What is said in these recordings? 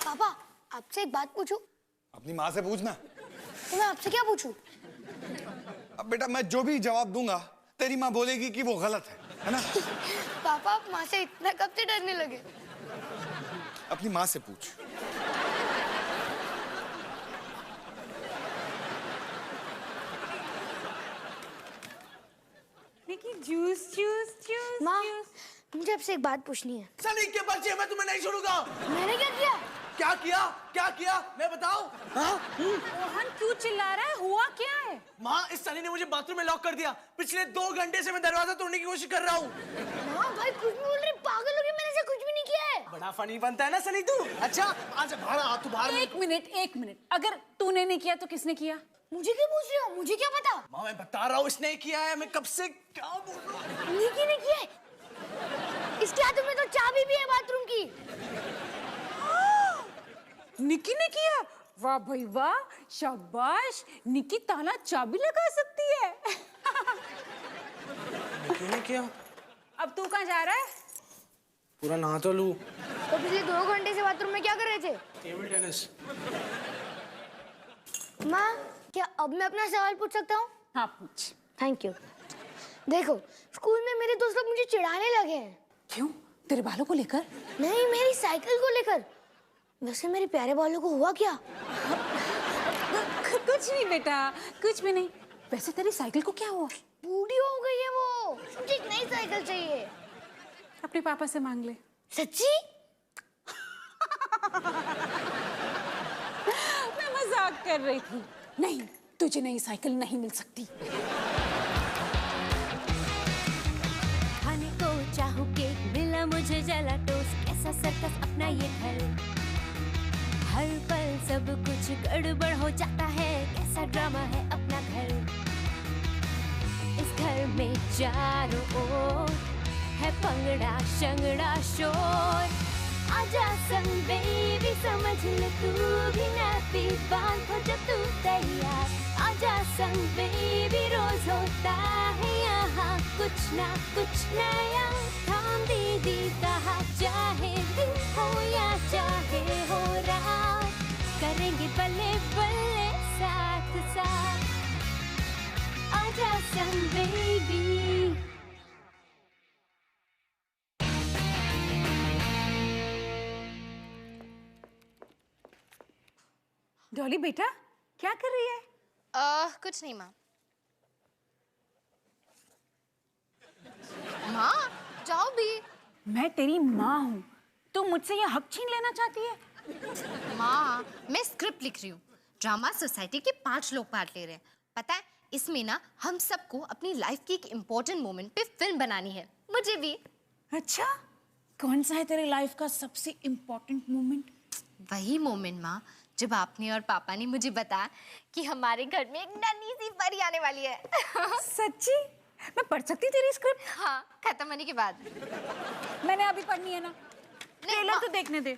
पापा, आपसे एक बात पूछूं? अपनी माँ से पूछना। तो मैं आपसे क्या पूछूं? अब बेटा मैं जो भी जवाब दूंगा तेरी माँ बोलेगी कि वो गलत है ना? पापा, आप माँ से इतना कब से डरने लगे? अपनी माँ से पूछ। जूस जूस जूस माँ, जूस। मुझे आपसे एक बात पूछनी है। सनी के बच्चे मैं तुम्हें नहीं छोड़ूंगा। मैंने क्या किया? क्या किया? क्या किया? मैं बताऊं? हाँ? रोहन क्यों चिल्ला रहा है? हुआ क्या है? माँ, इस सनी ने मुझे बाथरूम में लॉक कर दिया। पिछले 2 घंटे से मैं दरवाजा तोड़ने की कोशिश कर रहा हूँ। माँ, भाई कुछ भी बोल रही, पागल हो गई, मैंने ऐसा कुछ भी नहीं किया है। बड़ा फनी बनता है ना सनी तू। अच्छा, आज बाहर आ, तू बाहर। एक मिनट। अगर तूने नहीं किया तो किसने किया? मुझे क्यों पूछ रहे हो? मुझे क्या पता? माँ, मैं बता रहा हूँ इसने किया है। मैं कब से क्या बोल रहा हूँ? निकी ने किया है। इसके हाथों में तो चाबी भी है बाथरूम की। निकी ने किया? वाह भाई वाह, शाबाश। निकी ताला चाबी लगा सकती है। क्यों किया? अब तू कहाँ जा रहा है? पूरा नहा तो लूं। तो पिछले 2 घंटे से बाथरूम में क्या कर रहे थे? Table tennis. माँ, क्या अब मैं अपना सवाल पूछ सकता हूँ? हाँ पूछ। Thank you. देखो, स्कूल में मेरे दोस्त लोग मुझे चिढ़ाने लगे हैं। क्यों? तेरे बालों को लेकर? नहीं, मेरी साइकिल को लेकर। वैसे मेरे प्यारे बालों को हुआ क्या? कुछ नहीं बेटा, कुछ भी नहीं। वैसे तेरी साइकिल को क्या हुआ? बूढ़ी हो गई है वो। मुझे एक नई साइकिल चाहिए। अपने पापा से मांग ले। सच्ची? मैं मजाक कर रही थी। नहीं, तुझे नई साइकिल नहीं मिल सकती। खाने को चाहूं केक, मिला मुझे जला टोस्ट। कैसा सर्कस अपना ये घर, हर पल सब कुछ गड़बड़ हो जाता है। कैसा ड्रामा है अपना घर, इस घर में चारों ओर है पंगड़ा शंगड़ा शोर। आजा संग बेबी, समझ ले तू भी नैपी बांध हो जब तू तैयार। आजा संग बेबी, रोज होता है यहाँ कुछ ना कुछ नया। थाम दीदी कहा, चाहे दिन हो या चाहे हो रात, करेंगे बल्ले बल्ले साथ साथ। आजा संग बेबी। डॉली बेटा, क्या कर रही है? कुछ नहीं माँ। माँ, जाओ भी। मैं तेरी माँ हूँ, तू मुझसे ये हक छीन लेना चाहती है? माँ, मैं स्क्रिप्ट लिख रही हूँ। ड्रामा सोसाइटी के 5 लोग पार्ट ले रहे हैं। पता है, इसमें ना हम सबको अपनी लाइफ की एक इम्पोर्टेंट मोमेंट पे फिल्म बनानी है। मुझे भी। अच्छा, कौन सा है तेरे लाइफ का सबसे इम्पोर्टेंट मोमेंट? वही मोमेंट माँ, जब आपने और पापा ने मुझे बताया कि हमारे घर में एक नन्ही सी परी आने वाली है। सच्ची? मैं पढ़ सकती तेरी स्क्रिप्ट? हाँ, खत्म होने के बाद। मैंने अभी पढ़नी है ना। ट्रेलर तो देखने दे।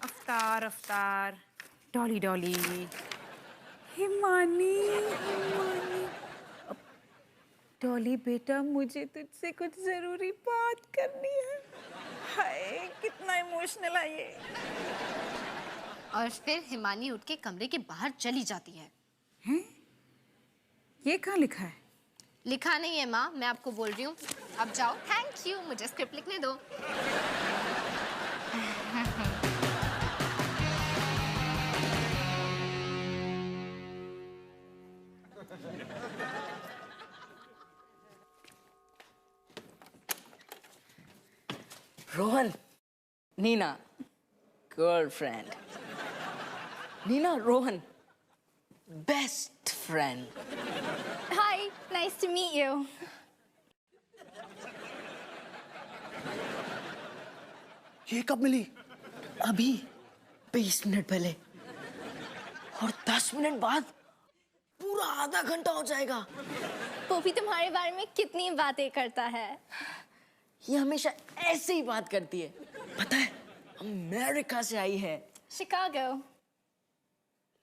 अवतार अवतार, डॉली डॉली, हिमानी हिमानी। डॉली बेटा, मुझे तुझसे कुछ जरूरी बात करनी है। हाय, कितना इमोशनल है ये। और फिर हिमानी उठ के कमरे के बाहर चली जाती है। हैं? ये कहाँ लिखा है? लिखा नहीं है माँ, मैं आपको बोल रही हूँ। अब जाओ। थैंक यू, मुझे स्क्रिप्ट लिखने दो। Rohan, Neena, girlfriend. Neena, Rohan, best friend. Hi, nice to meet you. ये कब मिली? अभी 20 मिनट पहले, और 10 मिनट बाद पूरा आधा घंटा हो जाएगा। वो भी तुम्हारे बारे में कितनी बातें करता है। ये हमेशा ऐसे ही बात करती है। पता है, अमेरिका से आई है। Chicago.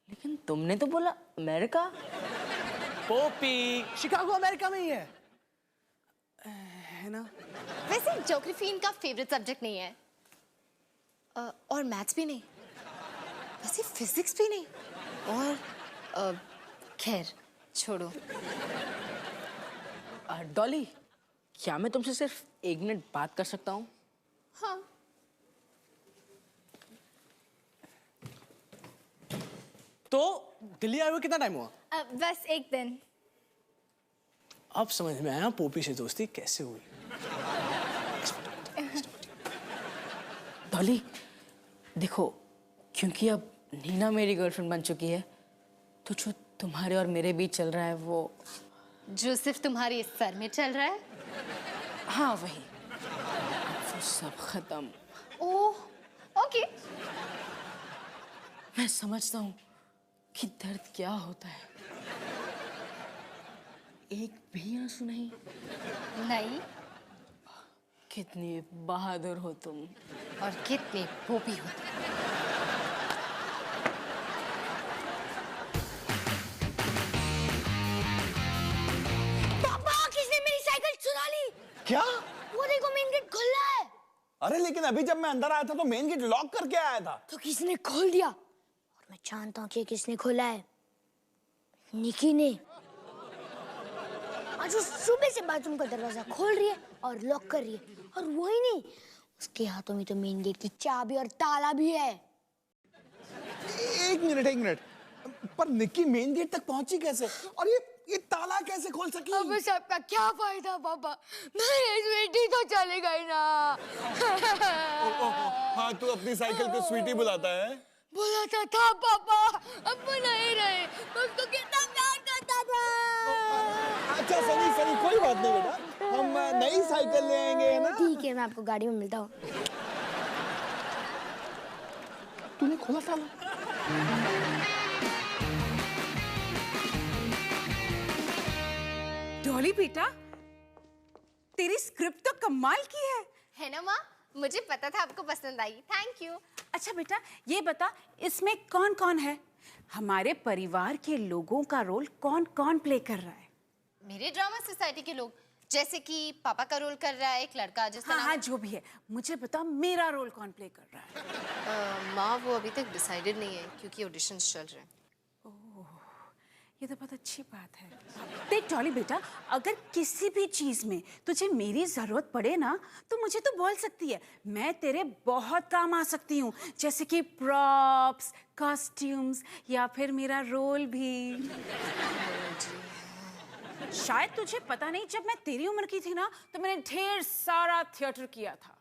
लेकिन तुमने तो बोला अमेरिका। पोपी, शिकागो अमेरिका में ही है। है ना? वैसे ज्योग्राफी इनका फेवरेट सब्जेक्ट नहीं है और मैथ्स भी नहीं, वैसे फिजिक्स भी नहीं और खैर छोड़ो। डॉली, क्या मैं तुमसे सिर्फ 1 मिनट बात कर सकता हूँ? हाँ। तो दिल्ली आए हुए कितना टाइम हुआ? बस 1 दिन। अब समझ में आया पोपी से दोस्ती कैसे हुई। डॉली, देखो, क्योंकि अब नीना मेरी गर्लफ्रेंड बन चुकी है, तो जो तुम्हारे और मेरे बीच चल रहा है वो जो सिर्फ तुम्हारे सर में चल रहा है? हाँ वही, वो सब खत्म। Oh okay. मैं समझता हूँ कि दर्द क्या होता है। एक भी आंसू नहीं? नहीं। कितनी बहादुर हो तुम। और कितने पोपी हो तुम। पापा, किसने मेरी साइकिल चुरा ली? क्या? वो देखो, मेन गेट खुला है। अरे लेकिन अभी जब मैं अंदर आया था तो मेन गेट लॉक करके आया था। तो किसने खोल दिया? और मैं जानता हूँ कि किसने खोला है। निकी ने। आज वो सुबह से बाथरूम का दरवाजा खोल रही है और लॉक कर रही है, और वही नहीं, उसके हाथों में तो मेन गेट की चाबी और ताला भी है। एक मिनट, पर निक्की मेन गेट तक पहुंची कैसे? और ये ताला कैसे खोल सकी? अब इस सबका क्या फायदा पापा, मेरी स्वीटी तो चली गई ना। हाँ, तू अपनी साइकिल पे स्वीटी बुलाता है? बुलाता था पापा, अब वो नहीं रहे। मैं उसको कितना प्यार करता था। अच्छा सनी, कोई बात नहीं बेटा, हम नई साइकिल ले आएंगे, है ना? ठीक है, मैं आपको गाड़ी में मिलता हूँ। तूने खोला ताला? डॉली बेटा, तेरी स्क्रिप्ट तो कमाल की है ना माँ? मुझे पता था आपको पसंद आई। Thank you. अच्छा बेटा, ये बता इसमें कौन कौन है? हमारे परिवार के लोगों का रोल कौन कौन प्ले कर रहा है? मेरे ड्रामा सोसाइटी के लोग, जैसे कि पापा का रोल कर रहा है एक लड़का जिसका हाँ नाम हाँ, जो भी है, मुझे बता मेरा रोल कौन प्ले कर रहा है? माँ वो अभी तक डिसाइडेड नहीं है क्योंकि ऑडिशंस चल रहे हैं। ये तो बहुत अच्छी बात है। देख डॉली बेटा, अगर किसी भी चीज में तुझे मेरी जरूरत पड़े ना, तो मुझे तो बोल सकती है। मैं तेरे बहुत काम आ सकती हूँ, जैसे कि प्रॉप्स, कॉस्ट्यूम्स या फिर मेरा रोल भी। शायद तुझे पता नहीं, जब मैं तेरी उम्र की थी ना, तो मैंने ढेर सारा थिएटर किया था।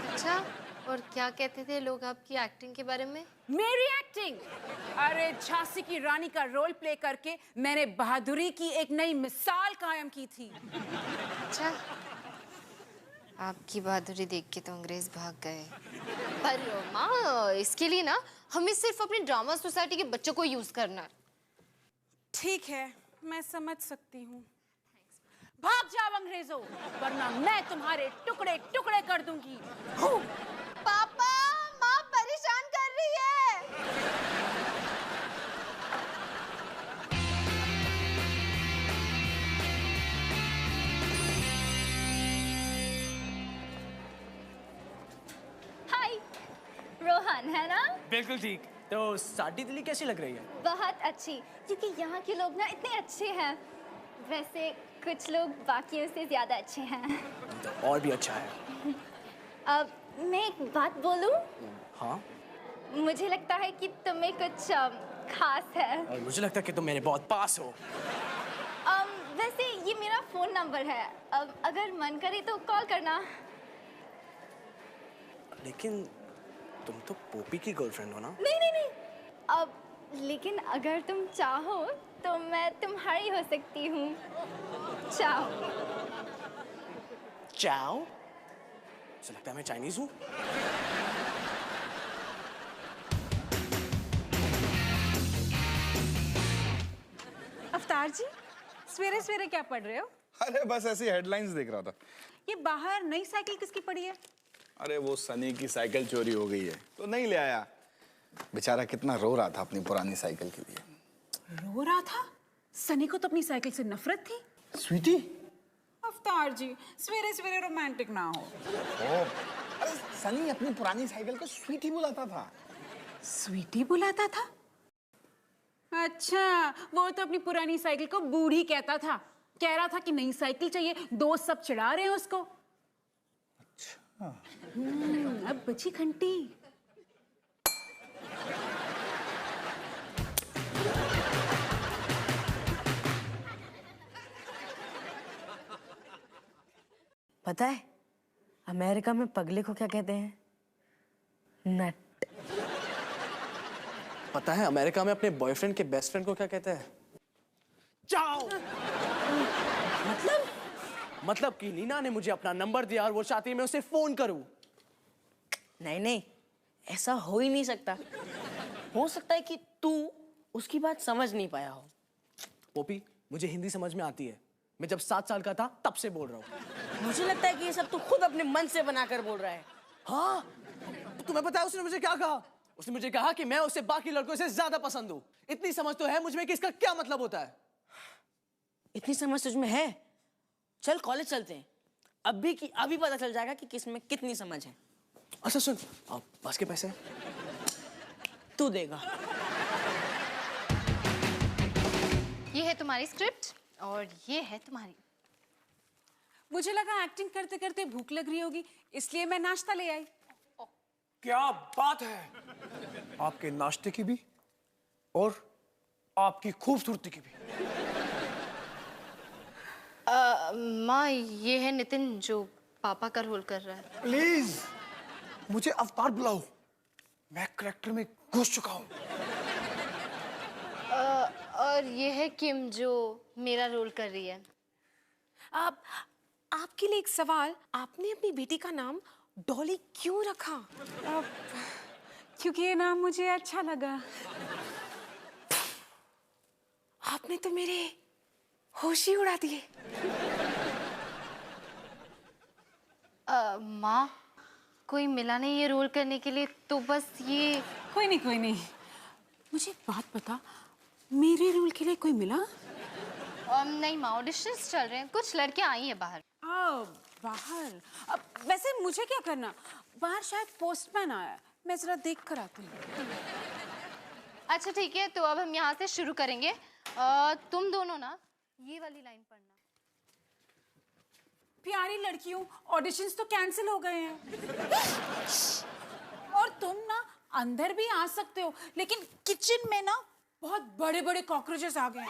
अच्छा, और क्या कहते थे लोग आपकी एक्टिंग के बारे में? मेरी एक्टिंग? अरे झांसी की रानी का रोल प्ले करके मैंने बहादुरी की एक नई मिसाल कायम की थी। अच्छा, आपकी बहादुरी देख के तो अंग्रेज भाग गए। पर माँ, इसके लिए ना हमें सिर्फ अपने ड्रामा सोसाइटी के बच्चों को यूज करना है। ठीक है, मैं समझ सकती हूँ। भाग जाओ अंग्रेजों, वरना मैं तुम्हारे टुकड़े टुकड़े कर दूंगी। पापा, माँ परेशान कर रही है। हाय, रोहन है ना? बिल्कुल ठीक। तो साडी दिल्ली कैसी लग रही है? बहुत अच्छी, क्योंकि यहाँ के लोग ना इतने अच्छे हैं। वैसे कुछ लोग बाकियों से ज्यादा अच्छे हैं। तो और भी अच्छा है। अब मैं एक बात बोलूं? हाँ? मुझे लगता है कि तुम्हें कुछ खास है। और मुझे लगता है कि तुम मेरे बहुत पास हो। वैसे ये मेरा फोन नंबर है, अब अगर मन करे तो कॉल करना। लेकिन तुम तो पोपी की गर्लफ्रेंड हो ना? नहीं नहीं नहीं, अब लेकिन अगर तुम चाहो तो मैं तुम्हारी हो सकती हूँ। चाओ। चाओ? मुझे लगता है मैं चाइनीज हूँ। अवतार जी, सवेरे सवेरे क्या पढ़ रहे हो? अरे बस ऐसी हेडलाइंस देख रहा था। ये बाहर नई साइकिल किसकी पड़ी है? अरे वो सनी की साइकिल चोरी हो गई है तो नहीं ले आया। बेचारा कितना रो रहा था अपनी पुरानी साइकिल के लिए। रो रहा था? सनी को तो अपनी साइकिल से नफरत थी। स्वीटी? ऑफ अवतार जी, सवेरे सवेरे रोमांटिक ना हो। ओ, अरे सनी अपनी पुरानी साइकिल को स्वीटी बुलाता था। स्वीटी बुलाता था? अच्छा, वो तो अपनी पुरानी साइकिल को बूढ़ी कहता था। कह रहा था कि नई साइकिल चाहिए, दोस्त सब चिढ़ा रहे हैं उसको। अच्छा। अब बची घंटी। पता है अमेरिका में पगले को क्या कहते हैं? नट। पता है अमेरिका में अपने बॉयफ्रेंड के बेस्ट फ्रेंड को क्या कहते हैं? जाओ। मतलब कि नीना ने मुझे अपना नंबर दिया और वो चाहती है मैं उसे फोन करूं। नहीं नहीं, ऐसा हो ही नहीं सकता। हो सकता है कि तू उसकी बात समझ नहीं पाया हो। पोपी, मुझे हिंदी समझ में आती है। मैं जब 7 साल का था तब से बोल रहा हूँ। मुझे लगता है कि ये सब तू खुद अपने मन से बनाकर बोल रहा है। हाँ, तुम्हें पता है उसने मुझे क्या कहा? उसने मुझे कहा कि मैं उसे बाकी लड़कों से ज्यादा पसंद हूँ। इतनी समझ तो है मुझ में कि इसका क्या मतलब होता है। इतनी समझ तुझ में है? चल कॉलेज चलते हैं, अभी पता चल जाएगा कि किस में कितनी समझ है। अच्छा सुन, बस के पैसे तू देगा। ये है तुम्हारी स्क्रिप्ट और ये है तुम्हारी। मुझे लगा एक्टिंग करते करते भूख लग रही होगी, इसलिए मैं नाश्ता ले आई। क्या बात है, आपके नाश्ते की भी और आपकी खूबसूरती की भी। माँ, ये है नितिन जो पापा का रोल कर रहा है। प्लीज मुझे अवतार बुलाओ, मैं करेक्टर में घुस चुका हूँ। और ये है किम जो मेरा रोल कर रही है। आपके लिए एक सवाल, आपने अपनी बेटी का नाम डॉली क्यों रखा? क्योंकि ये नाम मुझे अच्छा लगा। आपने तो मेरे होश ही उड़ा दिए। माँ, कोई मिला नहीं ये रोल करने के लिए, तो बस ये। कोई नहीं। मुझे एक बात बता, मेरे रोल के लिए कोई मिला? नहीं माँ, ऑडिशंस चल रहे हैं, कुछ लड़कियां आई हैं बाहर। बाहर? अब वैसे मुझे क्या करना? बाहर शायद पोस्टमैन आया है, मैं जरा देख कर आती हूँ। अच्छा ठीक है, तो अब हम यहाँ से शुरू करेंगे। तुम दोनों ना ये वाली लाइन पढ़ना। प्यारी लड़कियों, ऑडिशंस तो कैंसिल हो गए हैं। और तुम ना अंदर भी आ सकते हो, लेकिन किचन में ना बहुत बड़े बड़े कॉकरोचेस आ गए हैं।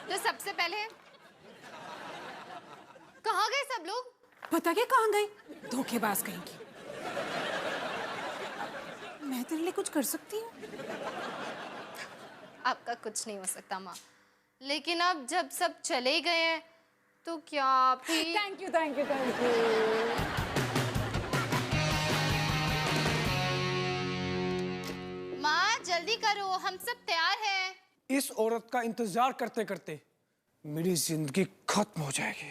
तो सबसे पहले कहाँ गए सब लोग? पता क्या कहाँ गई? धोखेबाज कहीं की। मैं तेरे लिए कुछ कर सकती हूँ? आपका कुछ नहीं हो सकता माँ, लेकिन अब जब सब चले गए हैं तो क्या फिर? Thank you. माँ जल्दी करो, हम सब तैयार हैं। इस औरत का इंतजार करते करते मेरी जिंदगी खत्म हो जाएगी।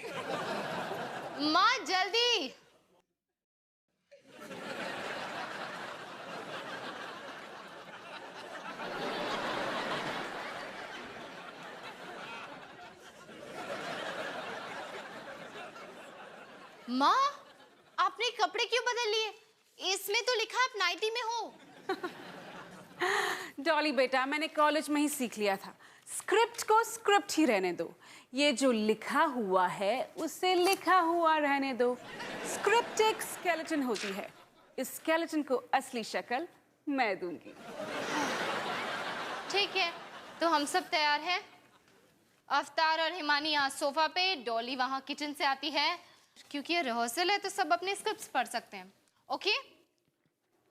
माँ जल्दी। माँ, आपने कपड़े क्यों बदल लिए? इसमें तो लिखा आप नाइटी में हो। डॉली बेटा, मैंने कॉलेज में ही सीख लिया था, स्क्रिप्ट को स्क्रिप्ट ही रहने दो। ये जो लिखा हुआ है उसे लिखा हुआ रहने दो। स्क्रिप्ट एक स्केलेटन होती है, इस स्केलेटन को असली शक्ल मैं दूंगी। ठीक है, तो हम सब तैयार हैं। अवतार और हिमानी यहाँ सोफा पे, डॉली वहाँ किचन से आती है। क्योंकि ये रिहर्सल है तो सब अपने स्क्रिप्ट्स पढ़ सकते हैं। Okay,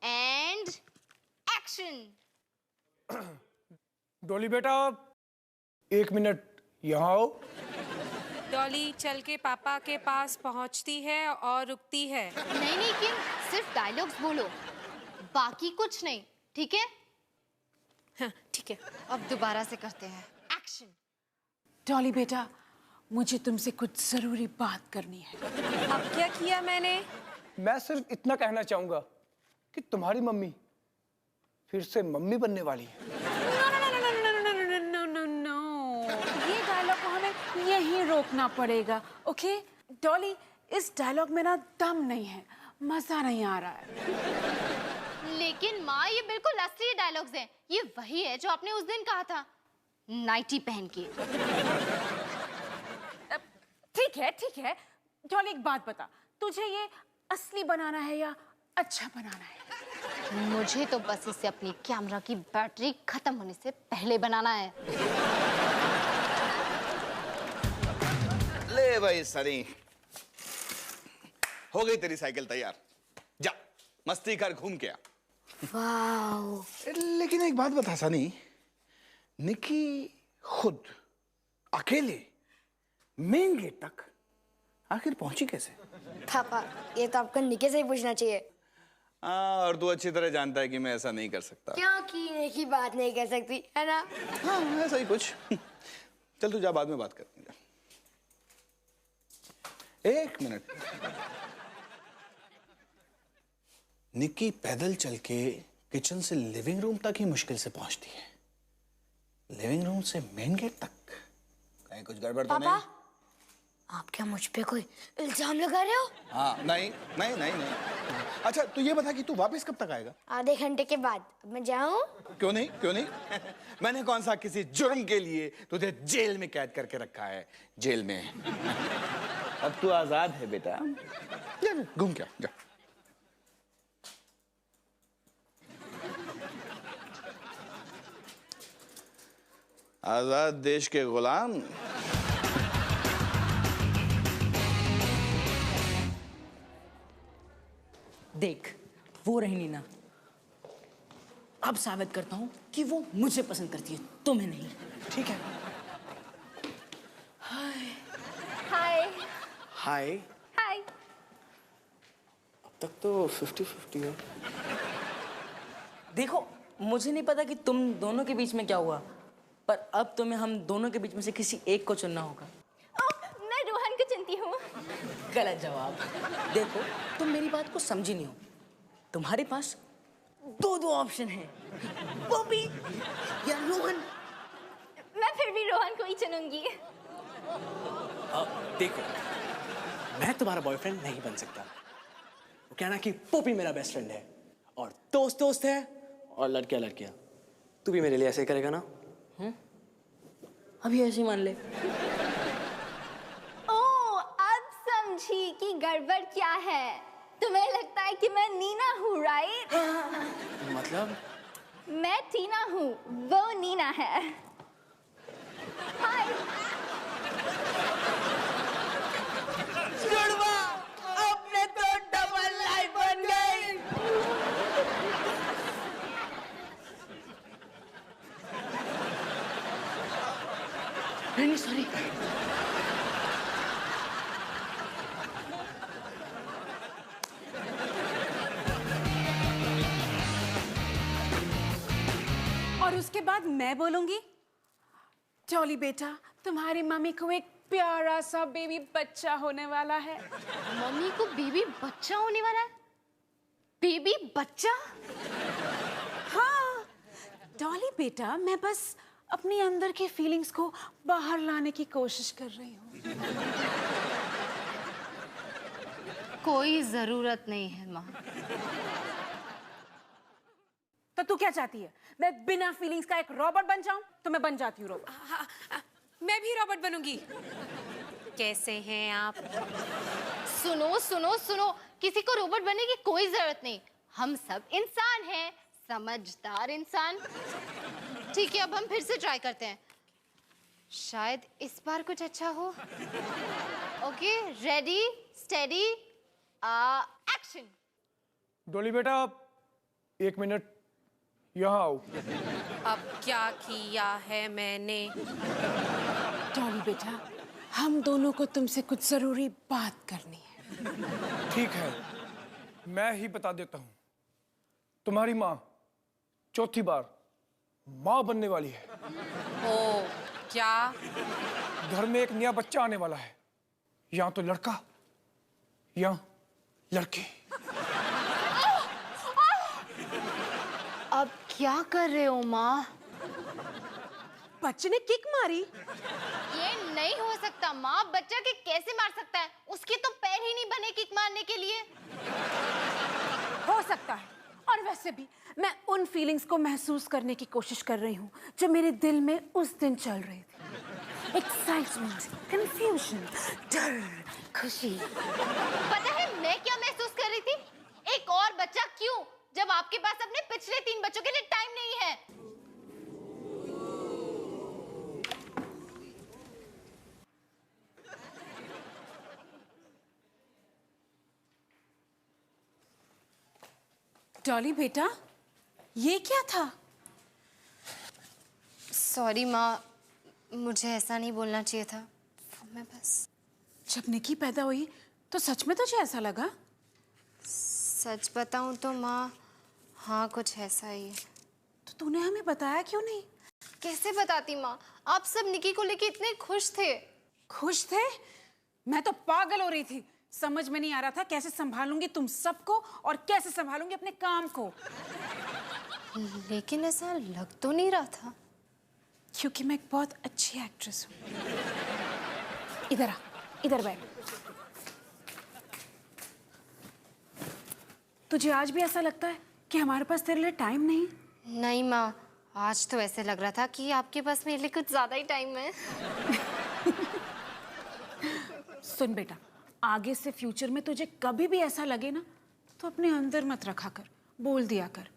and action. डॉली बेटा 1 मिनट यहाँ आओ। डॉली चल के पापा के पास पहुंचती है और रुकती है। नहीं किम, सिर्फ डायलॉग्स बोलो, बाकी कुछ नहीं, ठीक है? हाँ ठीक है। अब दोबारा से करते हैं, एक्शन। डॉली बेटा, मुझे तुमसे कुछ जरूरी बात करनी है। अब क्या किया मैंने? मैं सिर्फ इतना कहना चाहूंगा कि तुम्हारी मम्मी फिर से मम्मी बनने वाली है। यहीं रोकना पड़ेगा। ओके डॉली, इस डायलॉग में ना दम नहीं है, मजा नहीं आ रहा है। लेकिन माँ ये बिल्कुल असली डायलॉग्स हैं। ये वही है जो आपने उस दिन कहा था, नाइटी पहन के। ठीक है डॉली, एक बात बता, तुझे ये असली बनाना है या अच्छा बनाना है? मुझे तो बस इसे अपनी कैमरा की बैटरी खत्म होने से पहले बनाना है। ले भाई सनी, हो गई तेरी साइकिल तैयार, जा मस्ती कर, घूम के आ। वाओ। लेकिन एक बात बता सनी, निकी खुद अकेले मेन गेट तक आखिर पहुंची कैसे? पापा ये तो आपको निके से ही पूछना चाहिए। और तू अच्छी तरह जानता है कि मैं ऐसा नहीं कर सकता। क्योंकि निकी बात नहीं कर सकती है ना। हाँ ऐसा ही कुछ। चल तू जा, बाद में बात करते हैं। एक मिनट, निक्की पैदल चल के किचन से लिविंग रूम तक ही मुश्किल से पहुंचती है, लिविंग रूम से मेन गेट तक कहीं कुछ गड़बड़ तो नहीं? आप क्या मुझ पे कोई इल्जाम लगा रहे हो? हाँ नहीं नहीं नहीं नहीं। अच्छा तू ये बता कि तू वापस कब तक आएगा? आधे घंटे के बाद। अब मैं जाऊं? क्यों नहीं क्यों नहीं? मैंने कौन सा किसी जुर्म के लिए तुझे जेल में कैद करके रखा है? जेल में अब तू आजाद है बेटा, घूम क्या जा। आजाद देश के गुलाम। देख, वो रही नीना। अब साबित करता हूँ कि वो मुझे पसंद करती है, तुम्हें नहीं। ठीक है। हाय हाय। हाय। अब तक तो 50-50 है। देखो, मुझे नहीं पता कि तुम दोनों के बीच में क्या हुआ, पर अब तुम्हें हम दोनों के बीच में से किसी एक को चुनना होगा। मैं रोहन को चुनती हूँ। गलत जवाब। देखो, तुम मेरी बात को समझी नहीं हो। तुम्हारे पास दो ऑप्शन है, बॉबी या रोहन। मैं फिर भी रोहन को ही चुनूंगी। देखो, मैं तुम्हारा बॉयफ्रेंड नहीं बन सकता। वो कहना कि पोपी मेरा बेस्ट फ्रेंड है और दोस्त दोस्त है और लड़कियां लड़कियां। तू भी मेरे लिए ऐसे करेगा ना? अभी ऐसे ही मान ले। ओह, अब समझी कि गड़बड़ क्या है। तुम्हें लगता है कि मैं नीना हूँ, राइट? मतलब? मैं टीना हूँ, वो नीना है। हाय। अपने तो डबल लाइफ बन गई। नहीं सॉरी। और उसके बाद मैं बोलूंगी, डॉली बेटा, तुम्हारी मम्मी को एक प्यारा सा बेबी बच्चा होने वाला है। मम्मी को बेबी बच्चा होने वाला है? बेबी बच्चा? हाँ डॉली बेटा, मैं बस अपनी अंदर की फीलिंग्स को बाहर लाने की कोशिश कर रही हूँ। कोई जरूरत नहीं है माँ। तो तू क्या चाहती है? मैं बिना फीलिंग्स का एक रॉबोट बन जाऊं? तो मैं बन जाती हूँ रॉबोट। मैं भी रॉबर्ट बनूंगी। कैसे हैं आप? सुनो सुनो सुनो, किसी को रोबोट बनने की कोई जरूरत नहीं। हम सब इंसान हैं, समझदार इंसान। ठीक है, अब हम फिर से ट्राई करते हैं, शायद इस बार कुछ अच्छा हो। Okay, ready steady action. डोली बेटा, 1 मिनट यहाँ आओ। अब क्या किया है मैंने? डॉली बेटा, हम दोनों को तुमसे कुछ जरूरी बात करनी है। ठीक है, मैं ही बता देता हूँ। तुम्हारी माँ चौथी बार माँ बनने वाली है। ओ, क्या? घर में एक नया बच्चा आने वाला है, या तो लड़का या लड़की। अब क्या कर रहे हो माँ? बच्चे ने किक मारी। ये नहीं हो सकता माँ, बच्चा के कैसे मार सकता है? उसके तो पैर ही नहीं बने किक मारने के लिए। हो सकता है, और वैसे भी मैं उन फीलिंग्स को महसूस करने की कोशिश कर रही हूँ जो मेरे दिल में उस दिन चल रही थी। एक्साइटमेंट, कंफ्यूजन, डर, खुशी। पता है मैं क्या महसूस कर रही थी? एक और बच्चा क्यों, जब आपके पास अपने पिछले 3 बच्चों के लिए टाइम नहीं है। डॉली बेटा, ये क्या था? सॉरी माँ, मुझे ऐसा नहीं बोलना चाहिए था। मैं बस जब निकी पैदा हुई तो सच में तुझे ऐसा लगा? सच बताऊं तो माँ, हाँ कुछ ऐसा ही है। तो तूने हमें बताया क्यों नहीं? कैसे बताती माँ, आप सब निकी को लेके इतने खुश थे। खुश थे? मैं तो पागल हो रही थी। समझ में नहीं आ रहा था कैसे संभालूंगी तुम सबको और कैसे संभालूंगी अपने काम को। लेकिन ऐसा लग तो नहीं रहा था। क्योंकि मैं एक बहुत अच्छी एक्ट्रेस हूँ। इधर आ, इधर बैठ। तुझे आज भी ऐसा लगता है कि हमारे पास तेरे लिए टाइम नहीं? नहीं माँ, आज तो ऐसे लग रहा था कि आपके पास मेरे लिए कुछ ज्यादा ही टाइम है। सुन बेटा, आगे से फ्यूचर में तुझे कभी भी ऐसा लगे ना, तो अपने अंदर मत रखा कर, बोल दिया कर।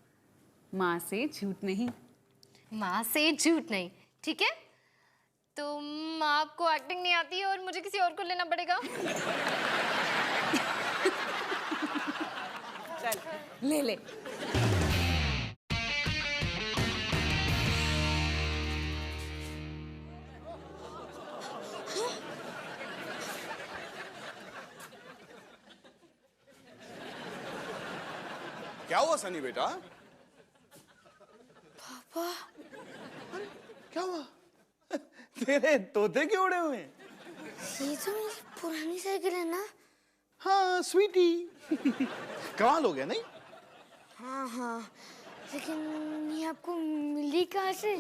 माँ से झूठ नहीं। माँ से झूठ नहीं, ठीक है? तो माँ आपको एक्टिंग नहीं आती है और मुझे किसी और को लेना पड़ेगा। चल ले ले। क्या हुआ सनी बेटा? पापा, क्या हुआ? तेरे तोते क्यों उड़े हुए हैं? ये तो मेरी पुरानी साइकिल है ना? हाँ स्वीटी। कमाल हो गया नहीं? हाँ हाँ, लेकिन ये आपको मिली कहाँ से?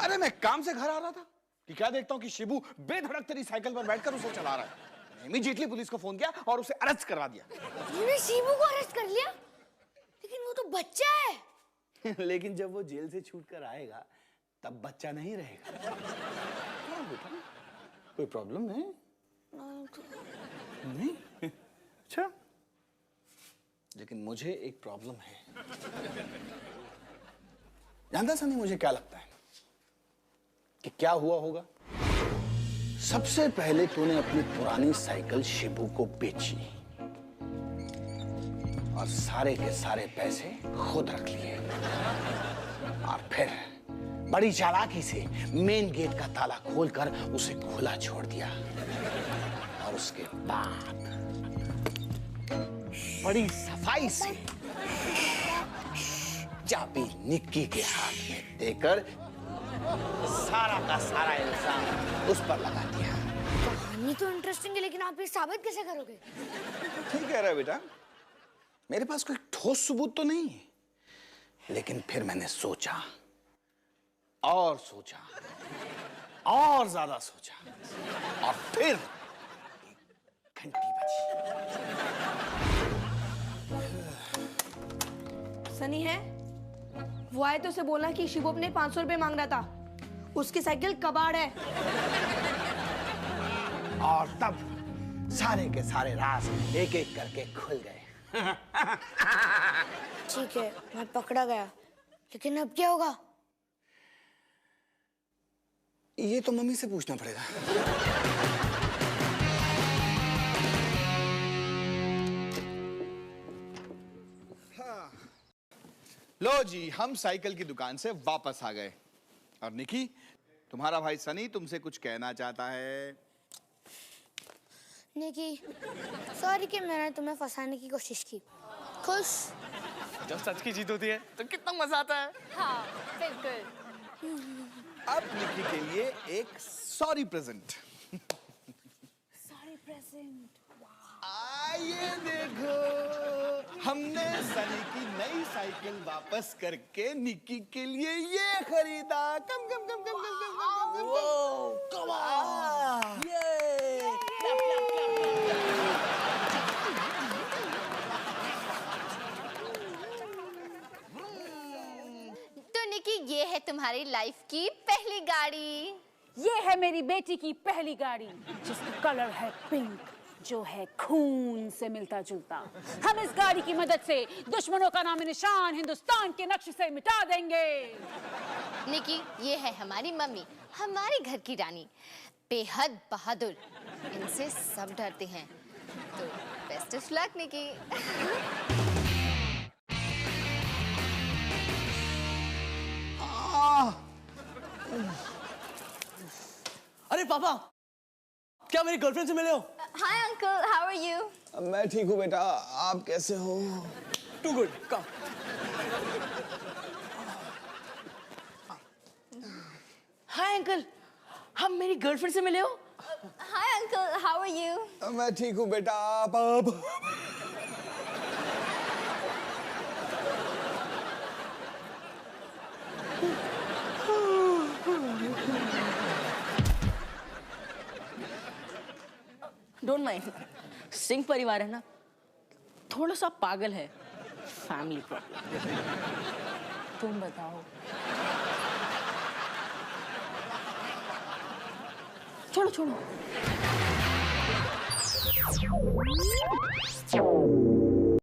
अरे मैं काम से घर आ रहा था कि क्या देखता हूँ कि शिबू बेधड़क तेरी साइकिल पर बैठकर उसे चला रहा है। इमीडिएटली पुलिस को फोन किया और उसे अरेस्ट करवा दिया। तूने शिबू को अरेस्ट कर लिया? लेकिन वो तो बच्चा है। लेकिन जब वो जेल से छूट कर आएगा तब बच्चा नहीं रहेगा। क्या बेटा, कोई प्रॉब्लम है? नहीं? अच्छा, लेकिन मुझे एक प्रॉब्लम है। जानता सनी मुझे क्या लगता है कि क्या हुआ होगा? सबसे पहले तूने अपनी पुरानी साइकिल शिबू को बेची और सारे के सारे पैसे खुद रख लिए और फिर बड़ी चालाकी से मेन गेट का ताला खोलकर उसे खुला छोड़ दिया और उसके बाद बड़ी सफाई से चाबी निक्की के हाथ में देकर सारा का सारा इल्जाम उस पर लगा दिया। कहानी तो इंटरेस्टिंग है, लेकिन आप ये साबित कैसे करोगे? ठीक कह रहा है बेटा, मेरे पास कोई ठोस सबूत तो नहीं है, लेकिन फिर मैंने सोचा और सोचा और ज्यादा सोचा और फिर घंटी बजी। सनी है? वो आए तो उसे बोला कि शिवू अपने 500 रुपए मांग रहा था, उसकी साइकिल कबाड़ है। और तब सारे के सारे राज एक एक करके खुल गए। ठीक है, मैं पकड़ा गया, लेकिन अब क्या होगा? ये तो मम्मी से पूछना पड़ेगा। लो जी, हम साइकिल की दुकान से वापस आ गए और निकी, तुम्हारा भाई सनी तुमसे कुछ कहना चाहता है। निकी, सॉरी कि मैंने तुम्हें फंसाने की कोशिश की। खुश? जब सच की जीत होती है तो कितना मजा आता है। हाँ बिल्कुल। अब निकी के लिए एक सॉरी प्रेजेंट। Sorry present. आइए देखो, हमने सनी की नई साइकिल वापस करके निक्की के लिए ये खरीदा। कम कम कम कम कम कम कम कम कम Come on! Yay! Clap, clap, clap. तो निकी, ये है तुम्हारी लाइफ की पहली गाड़ी। ये है मेरी बेटी की पहली गाड़ी, जिसका कलर है पिंक, जो है खून से मिलता जुलता। हम इस गाड़ी की मदद से दुश्मनों का नाम निशान हिंदुस्तान के नक्शे से मिटा देंगे। निकी, ये है हमारी मम्मी, हमारे घर की रानी, बेहद बहादुर। इनसे सब डरते हैं। तो बेस्ट ऑफ लक निकी। अरे पापा, क्या मेरी गर्लफ्रेंड से मिले हो? Hi uncle, how are you? मैं ठीक हूँ बेटा, आप कैसे हो? Too good, come. Hi uncle, हम मेरी गर्लफ्रेंड से मिले हो? Hi uncle, how are you? मैं ठीक हूँ बेटा, आप डोंट माइंड, सिंह परिवार है ना, थोड़ा सा पागल है, फैमिली प्रॉब्लम। तुम बताओ। छोड़ो छोड़ो।